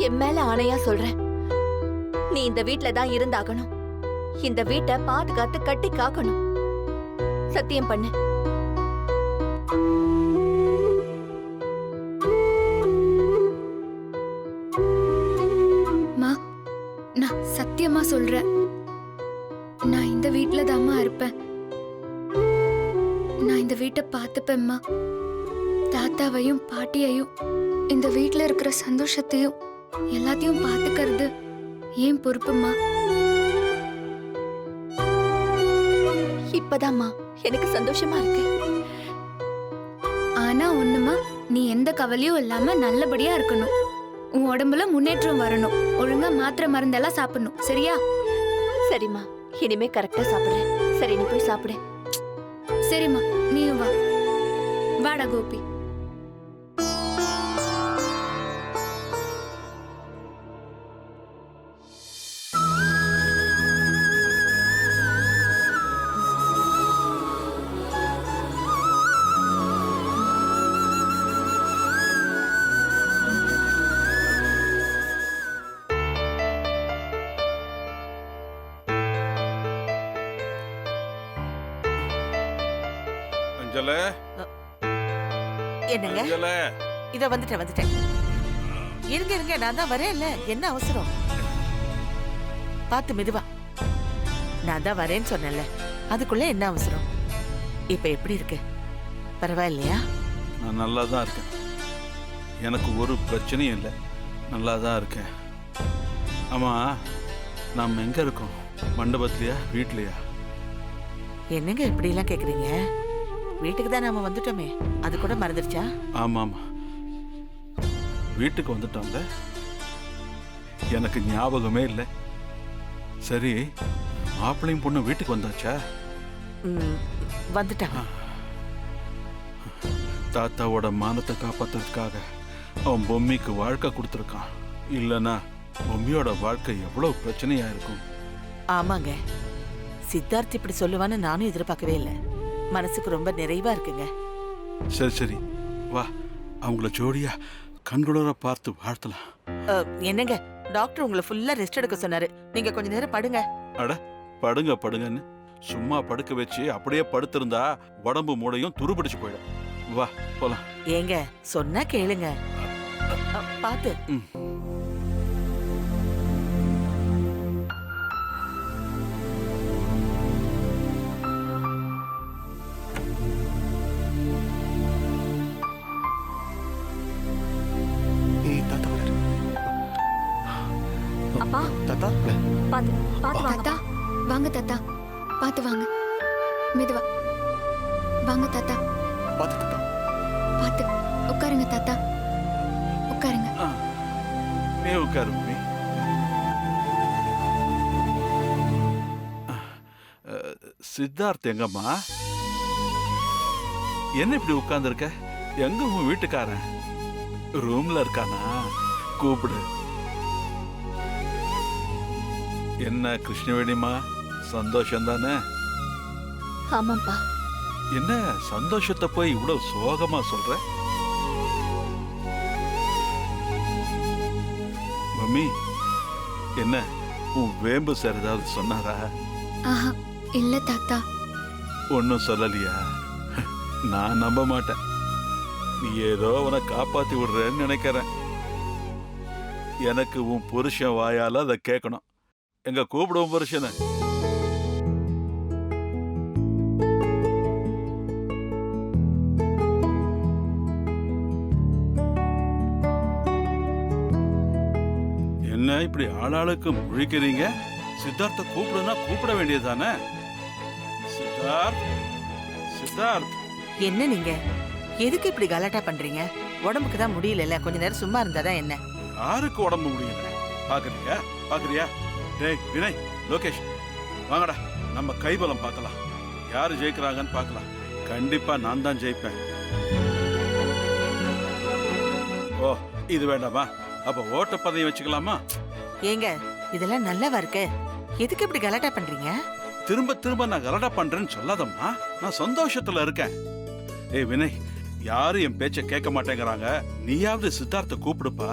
என் மேல ஆணையா சொல்றேன், நீ இந்த வீட்ல தான் இருந்தாகணும். இந்த வீட்டை பாதுகாத்து கட்டி காக்கணும். சத்தியம் பண்ணு. நான் சத்தியமா சொல்றேன், நான் இந்த வீட்ல தாம்மா இருப்பேன். நான் இந்த வீட்டை பார்த்துப்பேம்மா. தாத்தாவையும் பாட்டியையும், இந்த வீட்ல இருக்கிற சந்தோஷத்தையும் எல்லாத்தையும் பார்த்துக்கிறது ஏன் பொறுப்புமா? இப்பதாம்மா எனக்கு சந்தோஷமா இருக்கு. ஆனா ஒண்ணுமா, நீ எந்த கவலையும் இல்லாம நல்லபடியா இருக்கணும். உன் உடம்புல முன்னேற்றம் வரணும். ஒழுங்கா மாத்திரை மருந்தெல்லாம் சாப்பிடணும், சரியா? சரிம்மா, இனிமே கரெக்டா சாப்பிடுறேன். சரி, நீ போய் சாப்பிடு. சரிம்மா, நீயும் வா. வாடா கோபி. என்னங்க? இத வந்துட்டேன். இருங்க, நான் தான் வரேன்ல. என்ன அவசரம்? பார்த்து மெதுவா. நான் தான் வரேன்னு சொன்னேன்ல, அதுக்குள்ள என்ன அவசரம்? இப்ப எப்படி இருக்கு? பரவாயில்லையா? நான் நல்லா தான் இருக்கேன். எனக்கு ஒரு பிரச்சனையும் இல்லை. நல்லா தான் இருக்கேன். ஆமா, நாம் எங்க இருக்கோம்? மண்டபத்திலையா, வீட்லையா? என்னங்க இப்படி எல்லாம் கேக்குறீங்க? வீட்டுக்கு தான் நாம வந்துட்டோமே, அது கூட மறந்துடுச்சா? ஆமா, வீட்டுக்கு வந்துட்டோம்ல. எனக்கு ஞாபகமே இல்லை. சரி, மாப்பிள்ளையும் பொண்ணு வீட்டுக்கு வந்தாச்சா? வந்துட்டாங்க. தாத்தாவோட மானத்தை காப்பாத்துறதுக்காக அவன் பொம்மிக்கு வாழ்க்கை கொடுத்துருக்கான். இல்லைன்னா பொம்மியோட வாழ்க்கை எவ்வளவு பிரச்சனையா இருக்கும். ஆமாங்க, சித்தார்த் இப்படி சொல்லுவான்னு நானும் எதிர்பார்க்கவே இல்லை. மனசுக்கு ரொம்ப நிறைவா இருக்குங்க. சரி, வா, அவங்கள ஜோடியா கண்குளர பார்த்து வாழ்த்தலாம். என்னங்க, டாக்டர் உங்களை ஃபுல்லா ரெஸ்ட் எடுக்க சொன்னாரு. நீங்க கொஞ்ச நேரம் படுங்க. அட, படுங்கன்னு சும்மா படுக்க வச்சு அப்படியே படுத்திருந்தா உடம்பு மூளையும் துருபிடிச்சு போயிடும். வா, போலாம். ஏங்க, சொன்னா கேளுங்க. பாத்து. அப்பா, தாத்தா, பாத்து வாங்க. தாத்தா, வாங்க தாத்தா, பார்த்து வாங்க. மெதுவா வாங்க தாத்தா. பாத்து தாத்தா. பார்த்து உட்காருங்க தாத்தா, உட்காருங்க. நீ உட்காரு மம்மி. சித்தார்த் எங்கம்மா? என்ன இப்படி உட்கார்ந்து இருக்க? எங்க உன் வீட்டுக்காரன்? ரூம்ல இருக்கானா? கூப்பிடு. என்ன கிருஷ்ணவேணிமா, சந்தோஷம் தானே? ஆமாப்பா. என்ன சந்தோஷத்தை போய் இவ்வளவு சோகமா சொல்ற? மம்மி, என்ன உன் வேம்பு சார் ஏதாவது சொன்னாரா? ஆஹா, இல்ல தாத்தா. ஒன்னும் சொல்லலையா? நான் நம்ப மாட்டேன். நீ ஏதோ உன காப்பாத்தி விடுறேன்னு நினைக்கிறேன். எனக்கு உன் புருஷன் வாயால அதை கேட்கணும். எங்க கூப்பிடுவோம் புருஷனை. என்ன இப்படி ஆளாளுக்கு முழிக்கிறீங்க? சித்தார்த்த கூப்பிடுனா கூப்பிட வேண்டியதானே? சித்தார்த், என்ன நீங்க எதுக்கு இப்படி கலாட்டா பண்றீங்க? உடம்புக்கு தான் முடியல, கொஞ்ச நேரம் சும்மா இருந்தாதான் என்ன? யாருக்கு உடம்பு முடியல? பாக்குறியா? டேய் வினய், லோகேஷ், வாங்கடா, நம்ம கைபலம் பார்க்கலாம். யாரு ஜெயிக்கிறாங்கன்னு பார்க்கலாம். கண்டிப்பா நான் தான் ஜெயிப்பேன். ஓ, இது வேண்டாமா? அப்ப ஓட்ட பதவி வச்சுக்கலாமா? ஏங்க, இதெல்லாம் நல்லவா இருக்கு. எதுக்கு இப்படி கலாட்டா பண்றீங்க? திரும்ப நான் கலாட்டா பண்றேன்னு சொல்லாதம்மா. நான் சந்தோஷத்துல இருக்கேன். ஏய் வினய், யாரும் என் பேச்ச கேட்க மாட்டேங்கிறாங்க. நீயாவது சித்தார்த்த கூப்பிடுப்பா.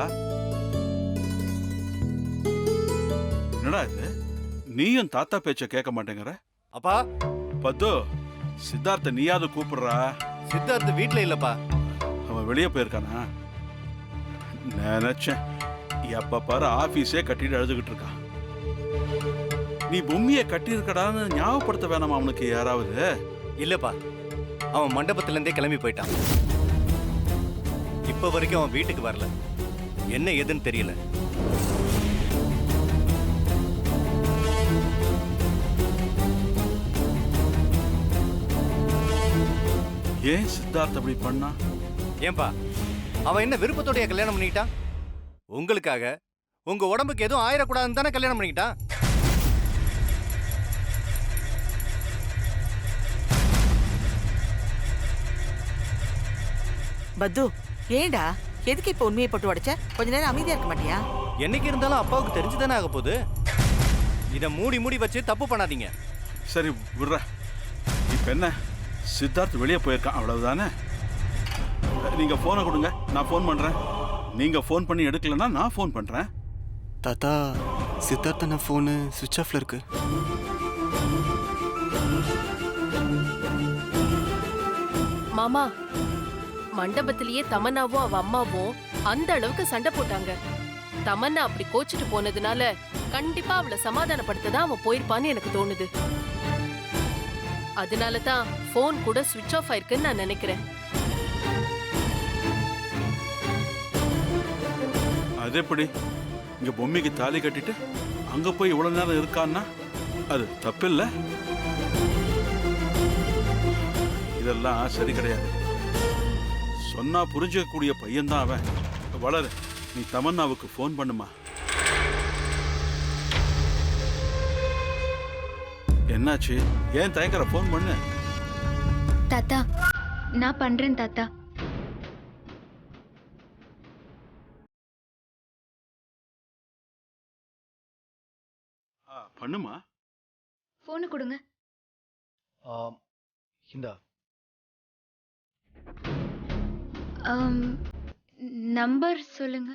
என்னடா இது, நீயும் தாத்தா பேச்ச கேட்க மாட்டேங்கிற? அப்பா, பத்து, சித்தார்த்த நீயாவது கூப்பிடுறா. சித்தார்த் வீட்ல இல்லப்பா. அவன் வெளியே போயிருக்கானா? நினைச்சேன். எப்ப பாரு ஆபீஸே கட்டிட்டு அழுதுகிட்டு இருக்கான். நீ பொம்மியை கட்டியிருக்கடான்னு ஞாபகப்படுத்த வேணாமா அவனுக்கு யாராவது? இல்லப்பா, அவன் மண்டபத்துல இருந்தே கிளம்பி போயிட்டான். இப்ப வரைக்கும் அவன் வீட்டுக்கு வரல. என்ன ஏதுன்னு தெரியல. ஏன் சித்தார்த் அப்படி பண்ணா? ஏன்பா, அவன் என்ன விருப்பத்தோடைய கல்யாணம் பண்ணிக்கிட்டான்? உங்களுக்காக, உங்க உடம்புக்கு எதுவும் ஆயிடக்கூடாதுன்னு தானே கல்யாணம் பண்ணிக்கிட்டான். பத்து, ஏண்டா எதுக்கு இப்ப உண்மையை போட்டு உடைச்ச? கொஞ்ச நேரம் அமைதியா இருக்க மாட்டியா? என்னைக்கு இருந்தாலும் அப்பாவுக்கு தெரிஞ்சுதானே ஆக போகுது. இதை மூடி மூடி வச்சு தப்பு பண்ணாதீங்க. சரி விடுற. இப்ப என்ன, சித்தார்த் வெளியே போயிருக்கான் அவ்வளவுதானே? நீங்க போனை கொடுங்க, நான் ஃபோன் பண்றேன். நீங்க ஃபோன் பண்ணி எடுக்கலன்னா நான் ஃபோன் பண்றேன். தாத்தா, சித்தார்த்தன ஃபோனு சுவிட்ச் ஆஃப்ல இருக்கு. மாமா, மண்டபத்திலேயே தமன்னாவும் அவ அம்மாவும் அந்த அளவுக்கு சண்டை போட்டாங்க. தமன்னா அப்படி கோச்சிட்டு போனதுனால கண்டிப்பா அவளை சமாதானப்படுத்ததான் அவன் போயிருப்பான்னு எனக்கு தோணுது. அதனால தான் போன் கூட சுவிட்ச் ஆஃப் ஆயிருக்குன்னு நான் நினைக்கிறேன். அது எப்படி? இங்க பொம்மைக்கு தாலி கட்டிட்டு அங்க போய் இவ்வளவு நேரம் இருக்கான்னா அது தப்பில்ல? இதெல்லாம் சரி கிடையாது. சொன்னா புரிஞ்சிக்கக்கூடிய பையன்தான் அவன். வளரு, நீ தமன்னாவுக்கு ஃபோன் பண்ணுமா. என்னாச்சு? ஏன் தயக்கற? ஃபோன் பண்ணு. தாத்தா, நான் பண்றேன் தாத்தா. பண்ணுமா. போனை கொடுங்க. இந்தா. நம்பர் சொல்லுங்க.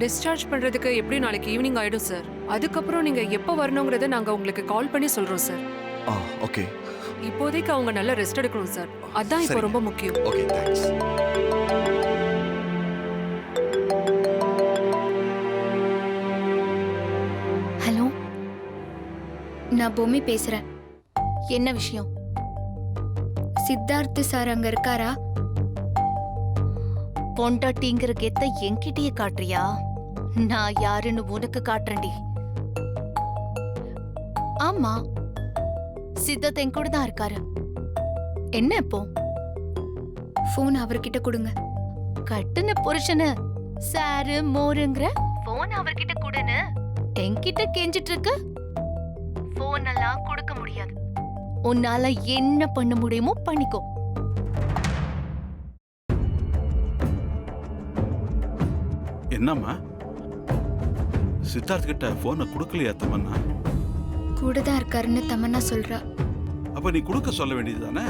டிஸ்சார்ஜ் பண்றதுக்கு எப்படி நாளைக்கு ஈவினிங் ஆயிடும் சார். அதுக்கப்புறம் நீங்க எப்போ வரணுங்கிறத நாங்க உங்களுக்கு கால் பண்ணி சொல்றோம் சார். ஓகே. இப்போதைக்கு அவங்க நல்ல ரெஸ்ட் எடுக்கணும் சார். அதான் இப்போ ரொம்ப முக்கியம். Okay, thanks. ஹலோ, நான் பூமி பேசுறேன். என்ன விஷயம்? சித்தார்த் சார் அங்க இருக்காரா? பொண்டாட்டிங்கிற கெத்த என்கிட்டயே காட்டுறியா? நான் யாருன்னு உனக்கு காட்டுறேன்டி. ஆமா, சித்தத் என் கூட தான் இருக்காரு. என்ன இப்போ? போன் அவர்கிட்ட கொடுங்க. கட்டுன புருஷனு சாரு மோருங்கிற போன் அவர்கிட்ட கொடுன்னு என்கிட்ட கெஞ்சிட்டு இருக்கு. போன் எல்லாம் கொடுக்க முடியாது. உன்னால என்ன பண்ண முடியுமோ பண்ணிக்கோ. என்னம்மா, சித்தார்த் கிட்ட போனை கொடுக்கலையா தமன்னா? கூட தான் இருக்காருன்னு தமன்னா சொல்றா. அப்ப நீ கொடுக்க சொல்ல வேண்டியது தானே?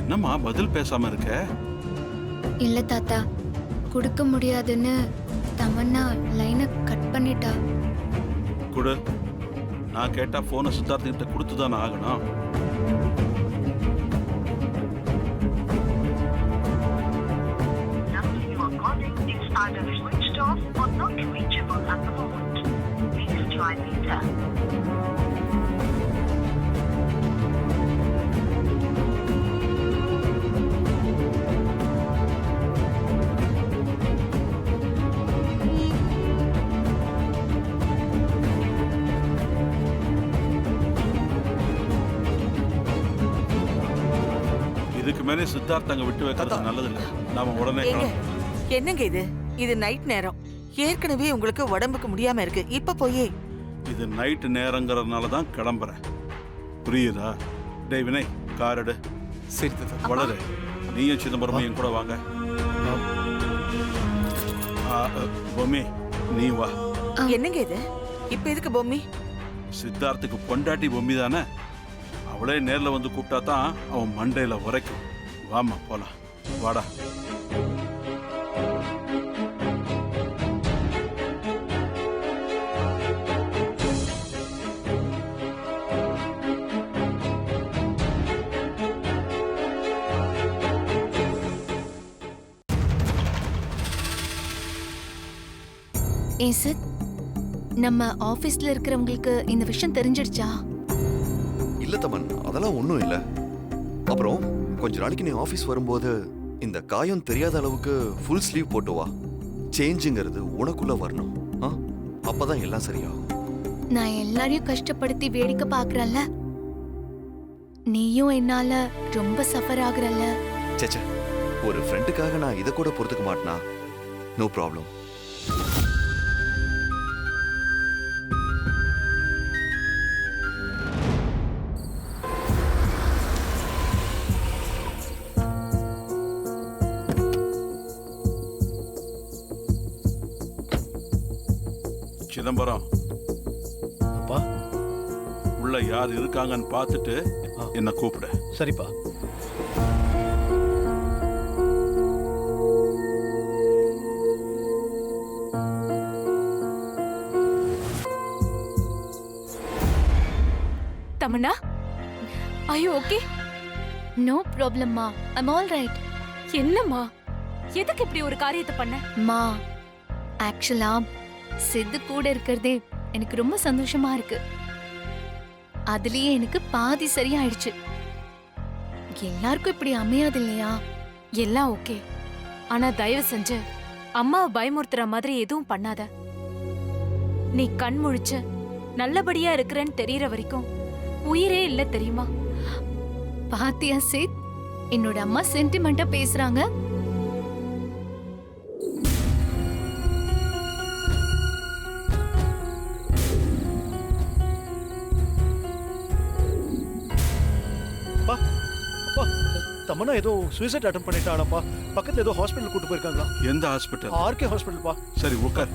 என்னம்மா பதில் பேசாம இருக்க? இல்ல தாத்தா, கொடுக்க முடியாதுன்னு தமன்னா லைனை கட் பண்ணிட்டா. கொடு. நான் கேட்டா போனை சித்தார்த் கிட்ட கொடுத்துதானே ஆகணும். Either switched off or not reachable at the moment. Please try later. இதுக்கு மேலே சித்தார்த் அங்க விட்டு வைக்கிறது நல்லது இல்லை. நாம உடனே என்னங்க இது? இது நைட் நேரம். ஏற்கனவே உங்களுக்கு உடம்புக்கு முடியாம இருக்கு. இப்ப போய் இது நைட் நேரங்கிறதுனால தான் கிளம்புறேன். புரியுதா? டேய் வினய், கார் எடு. சரி தாத்தா. வளரு. நீயும் சிதம்பரமும் என் கூட வாங்க. பொம்மி நீ வா. என்னங்க இது இப்ப எதுக்கு பொம்மி? சித்தார்த்துக்கு பொண்டாட்டி பொம்மி தானே, அவளே நேர்ல வந்து கூப்பிட்டா தான் அவன் மண்டையில உரைக்கும். வாமா போலாம், வாடா. ஏன் சார், நம்ம ஆபீஸ்ல இருக்கிறவங்களுக்கு இந்த விஷயம் தெரிஞ்சிடுச்சா? இல்ல தமன், அதெல்லாம் ஒண்ணும் இல்ல. அப்புறம் கொஞ்ச நாளைக்கு நீ ஆபீஸ் வரும்போது இந்த காயம் தெரியாத அளவுக்கு ஃபுல் ஸ்லீவ் போட்டு வா. சேஞ்சுங்கிறது உனக்குள்ள வரணும். அப்பதான் எல்லாம் சரியாகும். நான் எல்லாரையும் கஷ்டப்படுத்தி வேடிக்கை பாக்குறல்ல, நீயும் என்னால ரொம்ப சஃபர் ஆகுறல்ல. சேச்சே, ஒரு ஃப்ரெண்டுக்காக நான் இதை கூட பொறுத்துக்க மாட்டேனா? No problem. சிதம்பரம், அப்பா உள்ள யார் இருக்காங்கன்னு பார்த்துட்டு என்ன கூப்பிடு. சரிப்பா. Tamannaah, are you okay? No ப்ராப்ளம்மா, ஐம் ஆல் ரைட். என்னம்மா, எதுக்கு இப்படி ஒரு காரியத்தை பண்ண? மா, ஆக்சுவலா சித்து கூட இருக்கிறதே எனக்கு ரொம்ப சந்தோஷமா இருக்கு. அதுலயே எனக்கு பாதி சரியாயிடுச்சு. எல்லாருக்கும் இப்படி அமையாது இல்லையா? எல்லாம் ஓகே, ஆனா தயவு செஞ்சு அம்மாவை பயமுறுத்துற மாதிரி எதுவும் பண்ணாத. நீ கண் முழிச்சு நல்லபடியா இருக்கிறேன்னு தெரியற வரைக்கும் உயிரே இல்ல தெரியுமா? பாத்தியா சித், என்னோட அம்மா சென்டிமெண்டா பேசுறாங்க. தமன்னா ஏதோ சூசைட் அட்டெம்ப்ட் பண்ணிட்டானப்பா. பக்கத்துல ஏதோ ஹாஸ்பிடல் கூட்டு போயிருக்காங்களா? எந்த ஹாஸ்பிட்டல்? ஆர்கே ஹாஸ்பிடல்ப்பா. சரி உட்கார்.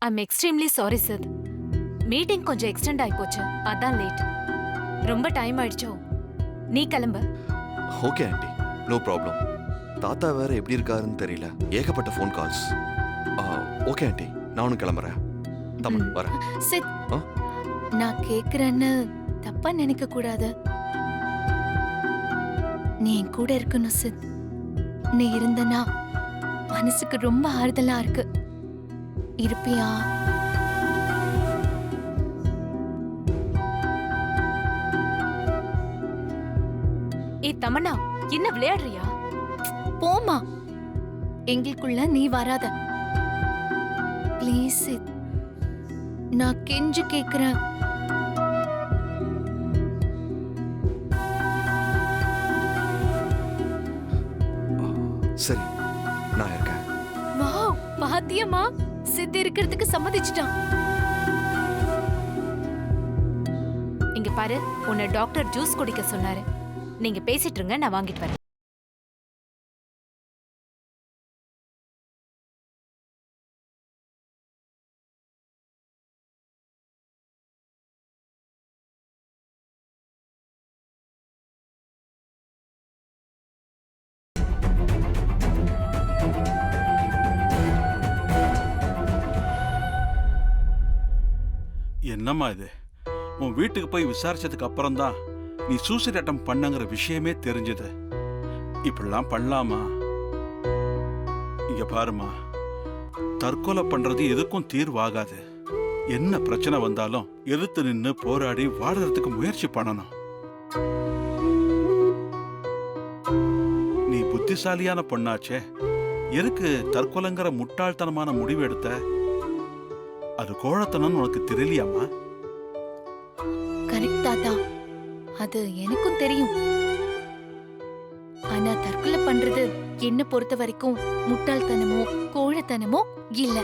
I'm extremely sorry sir. Meeting கொஞ்சம் எக்ஸ்டெண்ட் ஆகி போச்சு, அதான் லேட். ரொம்ப டைம் ஆயிடுச்சோ? நீ கிளம்பு. Okay aunty, no problem. தாத்தா வேற எப்படி இருக்காருன்னு தெரியல, ஏகப்பட்ட ஃபோன் கால்ஸ். ஓகே ஆண்டி, நானும் கிளம்புறேன். தமன் வரேன். சித், நான் கேக்குறேன்னு தப்பா நினைக்க கூடாது. நீ என் கூட இருக்கணும் சித். நீ இருந்தனா மனசுக்கு ரொம்ப ஆறுதலா இருக்கு. இருப்பியா? ஏய் தமன்னா, என்ன விளையாடுறியா? போமா, எங்களுக்குள்ள நீ வராத ப்ளீஸ் சித். நான் கெஞ்சு கேக்குறேன். சரி, நான் இருக்கேன். வாவ், பாத்தியம்மா, சித் இருக்கிறதுக்கு சம்மதிச்சிட்டான். இங்க பாரு, உன்னை டாக்டர் ஜூஸ் குடிக்க சொன்னாரு. நீங்க பேசிட்டு இருங்க, நான் வாங்கிட்டு வரேன். என்னம்மா இது? உன் வீட்டுக்கு போய் விசாரிச்சதுக்கு அப்புறம் தான் நீ சூசைட் அட்டம் பண்ணங்கிற விஷயமே தெரிஞ்சது. இப்படிலாம் பண்ணலாமா? இங்க பாருமா, தற்கொலை பண்றது எதுக்கும் தீர்வாகாது. என்ன பிரச்சனை வந்தாலும் எதிர்த்து நின்னு போராடி வாழறதுக்கு முயற்சி பண்ணணும். நீ புத்திசாலியான பொண்ணாச்சே, எதுக்கு தற்கொலைங்கிற முட்டாள்தனமான முடிவு எடுத்த? அது கோழத்தனம்னு உனக்கு தெரியலையாமா? கரெக்ட் தாத்தா, அது எனக்கும் தெரியும். ஆனா தற்கொலை பண்றது என்ன பொறுத்த வரைக்கும் முட்டாள்தனமோ கோழைத்தனமோ இல்ல.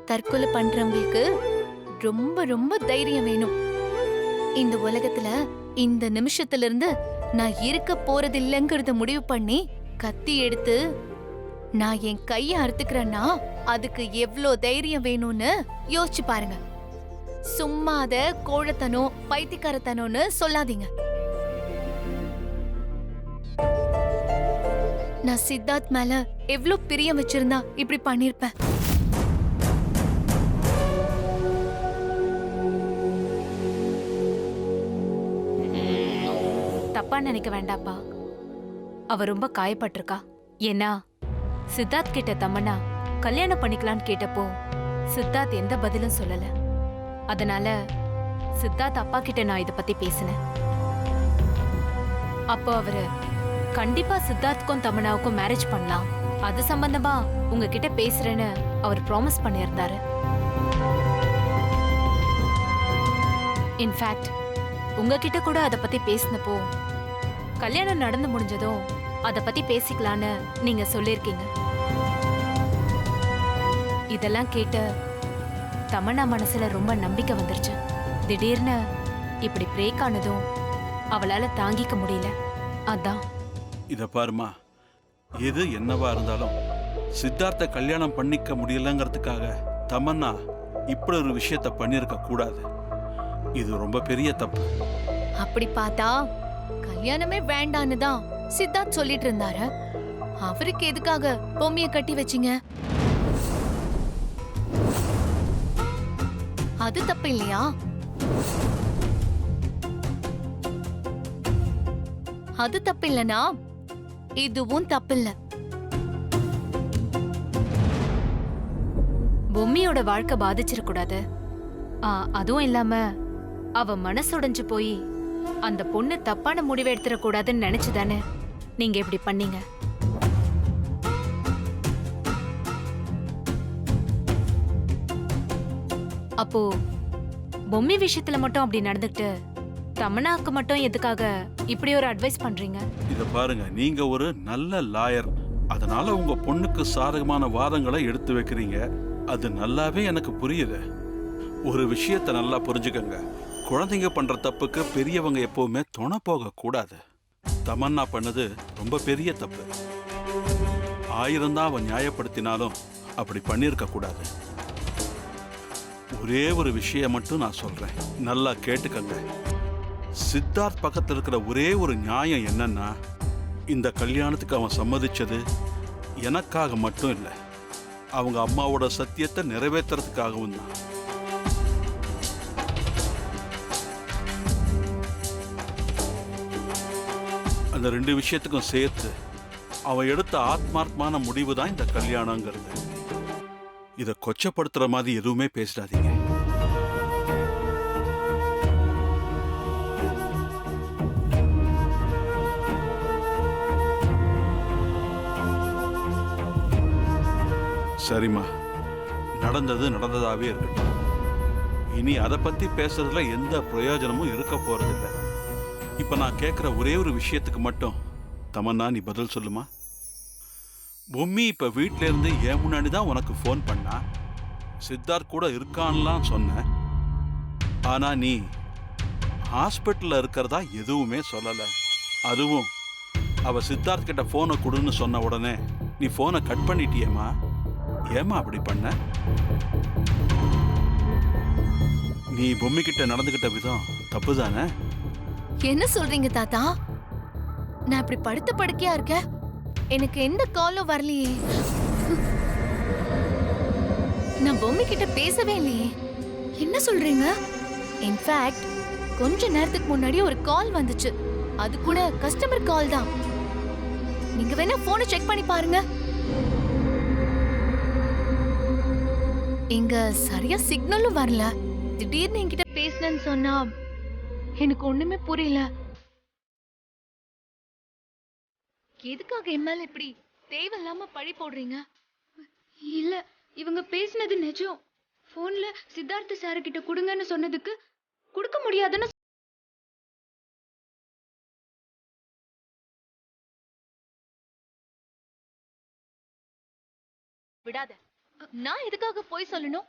தற்கொலை பண்றவங்களுக்கு ரொம்ப ரொம்ப தைரியம் வேணும். இந்த உலகத்துல இந்த நிமிஷத்துல இருந்து நான் இருக்க போறதில்லைங்கிறத முடிவு பண்ணி கத்தி எடுத்து நான் என் கைய அறுத்துக்கிறேன்னா அதுக்கு எவ்ளோ தைரியம் வேணும்னு யோசிச்சு பாருங்க. சும்மா அத கோழத்தனம் பைத்தியக்காரத்தனம்னு சொல்லாதீங்க. நான் சித்தார்த் மேல எவ்ளோ பிரியம் வச்சிருந்தா இப்படி பண்ணிருப்பேன். தப்பா நினைக்க வேண்டாப்பா. அவ ரொம்ப காயப்பட்டிருக்கா. ஏன்னா சித்தார்த் கிட்ட தமன்னா கல்யாணம் பண்ணிக்கலான்னு கேட்டப்போ சித்தார்த் எந்த பதிலும் சொல்லல. அதனால சித்தார்த் அப்பா கிட்ட நான் இத பத்தி பேசினேன். அப்போ அவரு கண்டிப்பா சித்தார்த்துக்கும் தமன்னாவுக்கும் மேரேஜ் பண்ணலாம், அது சம்பந்தமா உங்ககிட்ட பேசுறேன்னு அவர் ப்ராமிஸ் பண்ணியிருந்தாரு. இன்ஃபேக்ட் உங்ககிட்ட கூட அத பத்தி பேசினப்போ கல்யாணம் நடந்து முடிஞ்சதும் அத பத்தி பேசிக்கலான்னு நீங்க சொல்லிருக்கீங்க. இதெல்லாம் கேட்டு தமன்னா மனசுல ரொம்ப நம்பிக்கை வந்துருச்சு. திடீர்னு இப்படி பிரேக் ஆனதும் அவளால தாங்கிக்க முடியல. அதான். இத பாருமா, எது என்னவா இருந்தாலும் சித்தார்த்த கல்யாணம் பண்ணிக்க முடியலங்கிறதுக்காக தமன்னா இப்படி ஒரு விஷயத்த பண்ணிருக்க கூடாது. இது ரொம்ப பெரிய தப்பு. அப்படி பார்த்தா கல்யாணமே வேண்டான்னு தான் சித்தார்த் சொல்லிட்டு இருந்தாரு. அவருக்கு எதுக்காக பொம்மைய கட்டி வச்சீங்க? அது தப்பு இல்லையா? அது தப்பு இல்லனா இதுவும் தப்பு இல்ல. பொம்மியோட வாழ்க்கை பாதிச்சிடக்கூடாது. அதுவும் இல்லாம அவ மனசுடைஞ்சு போய் அந்த பொண்ணு தப்பான முடிவை எடுத்துடக்கூடாதுன்னு நினைச்சுதானே நீங்க இப்படி பண்ணீங்க. அப்போ பொம்மி விஷயத்துல மட்டும் அப்படி நடந்துக்கிட்டு தமன்னாக்கு மட்டும் எதுக்காக இப்படி ஒரு அட்வைஸ் பண்றீங்க? இத பாருங்க, நீங்க ஒரு நல்ல லாயர், அதனால உங்க பொண்ணுக்கு சாதகமான வாதங்களை எடுத்து வைக்கிறீங்க. அது நல்லாவே எனக்கு புரியுது. ஒரு விஷயத்தை நல்லா புரிஞ்சுக்கங்க, குழந்தைங்க பண்ற தப்புக்கு பெரியவங்க எப்பவுமே துணை போக கூடாது. தமன்னா பண்ணது ரொம்ப பெரிய தப்பு. 1000 தான் அவன் நியாயப்படுத்தினாலும் அப்படி பண்ணிருக்க கூடாது. ஒரே ஒரு விஷயம் மட்டும் நான் சொல்றேன், நல்லா கேட்டுக்கங்க. சித்தார்த் பக்கத்தில் இருக்கிற ஒரே ஒரு நியாயம் என்னன்னா, இந்த கல்யாணத்துக்கு அவன் சம்மதிச்சது எனக்காக மட்டும் இல்லை, அவங்க அம்மாவோட சத்தியத்தை நிறைவேற்றுறதுக்காகவும் தான். அந்த 2 விஷயத்துக்கும் சேர்த்து அவன் எடுத்த ஆத்மார்த்தமான முடிவு தான் இந்த கல்யாணங்கிறது. இதை கொச்சப்படுத்துற மாதிரி எதுவுமே பேசிடாதீங்க. சரிம்மா, நடந்தது நடந்ததாவே இருக்கட்டும். இனி அதை பத்தி பேசுறதுல எந்த பிரயோஜனமும் இருக்க போறதில்லை. இப்ப நான் கேட்கிற ஒரே ஒரு விஷயத்துக்கு மட்டும் தமன்னா நீ பதில் சொல்லுமா. பொம்மி இப்ப வீட்ல இருந்து ஏன் முன்னாடி தான் உனக்கு ஃபோன் பண்ணா, சித்தார்த் கூட இருக்கான்லாம் சொன்ன. ஆனா நீ ஹாஸ்பிட்டல்ல இருக்கிறதா எதுவுமே சொல்லல. அதுவும் அவ சித்தார்த் கிட்ட போனை கொடுன்னு சொன்ன உடனே நீ போனை கட் பண்ணிட்டியேமா. ஏமா அப்படி பண்ண? நீ பொம்மி கிட்ட நடந்துகிட்ட விதம் தப்புதானே? என்ன சொல்றீங்க தாத்தா? நான் இப்படி படுத்த படுக்கையா இருக்கேன், எனக்கு எந்த காலும் வரலையே. நான் பொம்மி கிட்ட பேசவே இல்லையே. என்ன சொல்றீங்க? இன்ஃபேக்ட் கொஞ்ச நேரத்துக்கு முன்னாடி ஒரு கால் வந்துச்சு, அது கூட கஸ்டமர் கால் தான். நீங்க வேணா போனை செக் பண்ணி பாருங்க. இங்க சரியா சிக்னலும் வரல. திடீர்னு என்கிட்ட பேசுனேன்னு சொன்னா எனக்கு ஒண்ணுமே புரியல. எதுக்காக என் மேல இப்படி தேவையில்லாம பழி போடுறீங்க? இல்ல, இவங்க பேசினது நிஜம். போன்ல சித்தார்த்த சார் கிட்ட கொடுங்கன்னு சொன்னதுக்கு கொடுக்க முடியாதுன்னு விடாத. நான் எதுக்காக போய் சொல்லணும்?